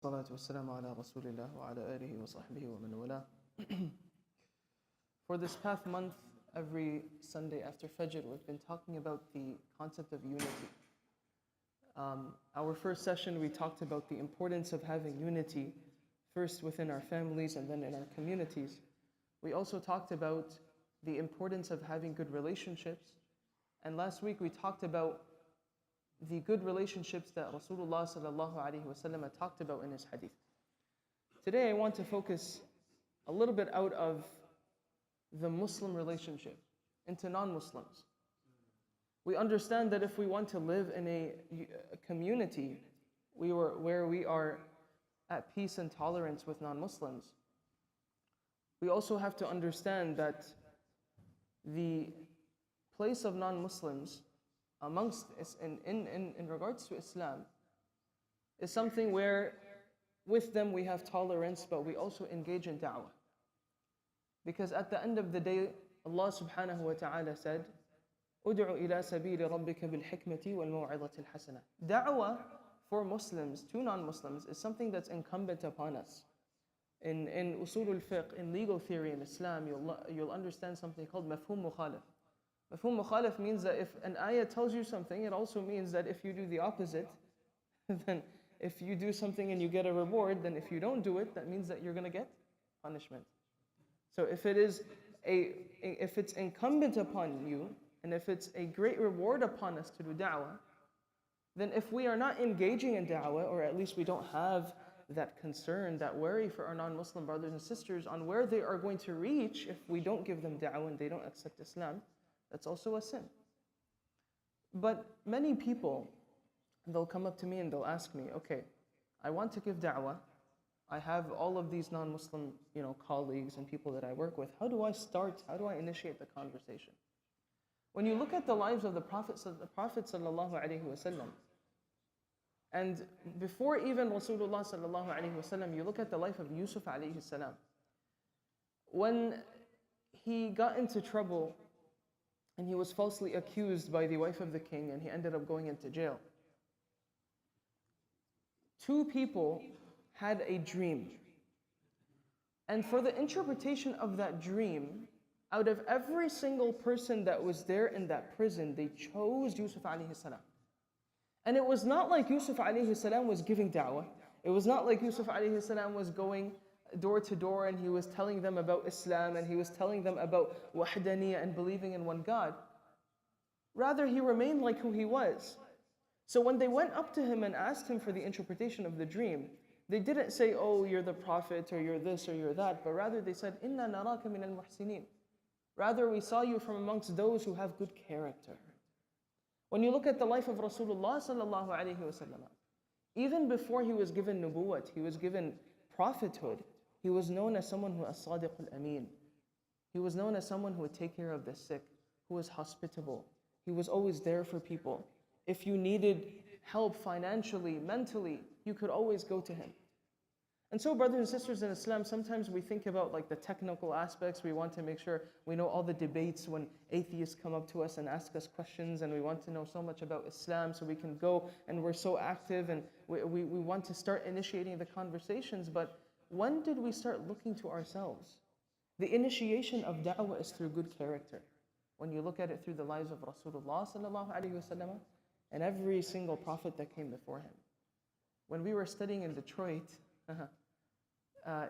الصلاة والسلام على رسول الله وعلى آله وصحبه ومن والاه. For this past month, every Sunday after Fajr, we've been talking about the concept of unity. Our first session, we talked about the importance of having unity, first within our families and then in our communities. We also talked about the importance of having good relationships. And last week, we talked about the good relationships that Rasulullah sallallahu alaihi wasallam talked about in his hadith. Today I want to focus a little bit out of the Muslim relationship into non-Muslims. We understand that if we want to live in a community where we are at peace and tolerance with non-Muslims, we also have to understand that the place of non-Muslims amongst in regards to Islam is something where with them we have tolerance, but we also engage in da'wah. Because at the end of the day, Allah subhanahu wa ta'ala said, "Ud'u ila sabili rabbika bil hikmati wal maw'izati al hasana." Da'wah for Muslims to non-Muslims is something that's incumbent upon us. In usul al-fiqh, in legal theory in Islam, you'll understand something called mafhum mukhalif. Mafhum mukhalif means that if an ayah tells you something, it also means that if you do the opposite, then if you do something and you get a reward, then if you don't do it, that means that you're going to get punishment. So if it's incumbent upon you, and if it's a great reward upon us to do da'wah, then if we are not engaging in da'wah, or at least we don't have that concern, that worry for our non-Muslim brothers and sisters on where they are going to reach if we don't give them da'wah and they don't accept Islam, that's also a sin. But many people, they'll come up to me and they'll ask me, okay, I want to give da'wah. I have all of these non-Muslim, colleagues and people that I work with. How do I start? How do I initiate the conversation? When you look at the lives of the Prophet sallallahu alaihi wasallam, and before even Rasulullah sallallahu alaihi wasallam, you look at the life of Yusuf alayhi salam. When he got into trouble and he was falsely accused by the wife of the king and he ended up going into jail, two people had a dream. And for the interpretation of that dream, out of every single person that was there in that prison, they chose Yusuf alayhi salam. And it was not like Yusuf alayhi salam was giving da'wah. It was not like Yusuf alayhi salam was going door to door and he was telling them about Islam and he was telling them about wahdaniyah and believing in one God. Rather, he remained like who he was. So when they went up to him and asked him for the interpretation of the dream, they didn't say, oh, you're the prophet, or you're this, or you're that, but rather they said, "Inna naraka min al-muhsinin." Rather, we saw you from amongst those who have good character. When you look at the life of Rasulullah sallallahu alaihi wasallam, even before he was given nubuwwat, he was given prophethood, he was known as someone who is sadiq al-amin. He was known as someone who would take care of the sick, who was hospitable. He was always there for people. If you needed help financially, mentally, you could always go to him. And so, brothers and sisters in Islam, sometimes we think about like the technical aspects. We want to make sure we know all the debates when atheists come up to us and ask us questions, and we want to know so much about Islam so we can go and we're so active and we want to start initiating the conversations. But when did we start looking to ourselves? The initiation of da'wah is through good character. When you look at it through the lives of Rasulullah sallallahu alaihi wasallam and every single prophet that came before him. When we were studying in Detroit,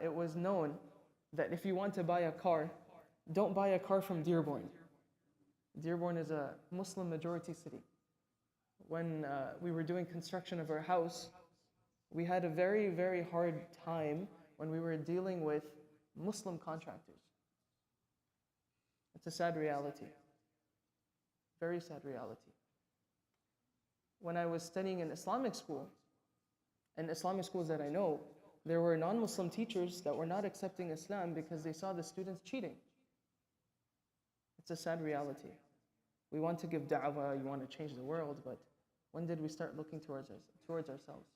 it was known that if you want to buy a car, don't buy a car from Dearborn. Dearborn is a Muslim majority city. When we were doing construction of our house, we had a very, very hard time when we were dealing with Muslim contractors. It's a sad reality. Very sad reality. When I was studying in Islamic school, and Islamic schools that I know, there were non-Muslim teachers that were not accepting Islam because they saw the students cheating. It's a sad reality. We want to give da'wah, you want to change the world, but when did we start looking towards ourselves?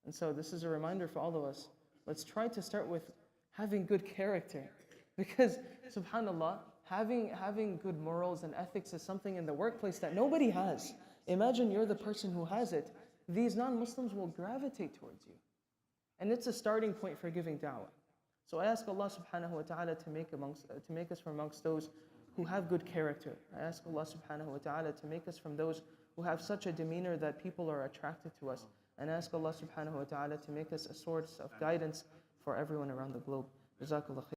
And so this is a reminder for all of us. Let's try to start with having good character. Because, subhanAllah, having good morals and ethics is something in the workplace that nobody has. Imagine you're the person who has it. These non-Muslims will gravitate towards you. And it's a starting point for giving da'wah. So I ask Allah subhanahu wa ta'ala to make us from amongst those who have good character. I ask Allah subhanahu wa ta'ala to make us from those who have such a demeanor that people are attracted to us. And ask Allah subhanahu wa ta'ala to make us a source of guidance for everyone around the globe. Jazakallah khair.